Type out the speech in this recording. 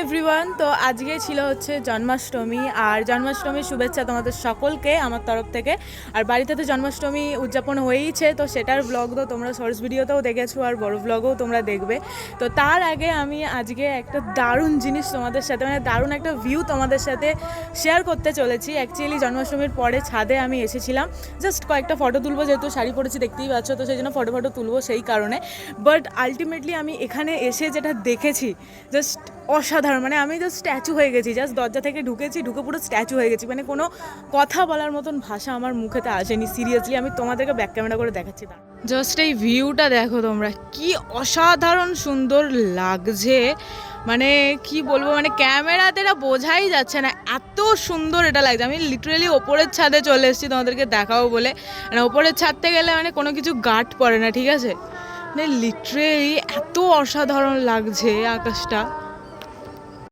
Everyone, তো আজকে ছিল হচ্ছে জন্মাষ্টমী। আর জন্মাষ্টমীর শুভেচ্ছা তোমাদের সকলকে আমার তরফ থেকে। আর বাড়িতে তো জন্মাষ্টমী উদযাপন হয়েইছে, তো সেটার ব্লগ তো তোমরা শর্টস ভিডিওতেও দেখেছো আর বড় ব্লগও তোমরা দেখবে। তো তার আগে আমি আজকে একটা দারুণ জিনিস তোমাদের সাথে, মানে দারুণ একটা ভিউ তোমাদের সাথে শেয়ার করতে চলেছি। অ্যাকচুয়ালি জন্মাষ্টমীর পরে ছাদে আমি এসেছিলাম জাস্ট কয়েকটা ফটো তুলবো, যেহেতু শাড়ি পরেছি দেখতেই পাচ্ছ, তো সেই জন্য ফটো তুলবো সেই কারণে। বাট আলটিমেটলি আমি এখানে এসে যেটা দেখেছি জাস্ট অসাধারণ, মানে আমি জাস্ট স্ট্যাচু হয়ে গেছি। জাস্ট দরজা থেকে ঢুকে পুরো স্ট্যাচু হয়ে গেছি, মানে কোনো কথা বলার মতন ভাষা আমার মুখেতে আসেনি। সিরিয়াসলি আমি তোমাদেরকে ব্যাক ক্যামেরা করে দেখাচ্ছি। জাস্ট এই ভিউটা দেখো তোমরা, কি অসাধারণ সুন্দর লাগছে, মানে কি বলবো, মানে ক্যামেরাতে এটা বোঝাই যাচ্ছে না, এত সুন্দর এটা লাগছে। আমি লিটারেলি ওপরের ছাদে চলে এসেছি তোমাদেরকে দেখাবো বলে। মানে ওপরের ছাদতে গেলে মানে কোনো কিছু গার্ড পড়ে না, ঠিক আছে? মানে লিটারেলি এত অসাধারণ লাগছে আকাশটা।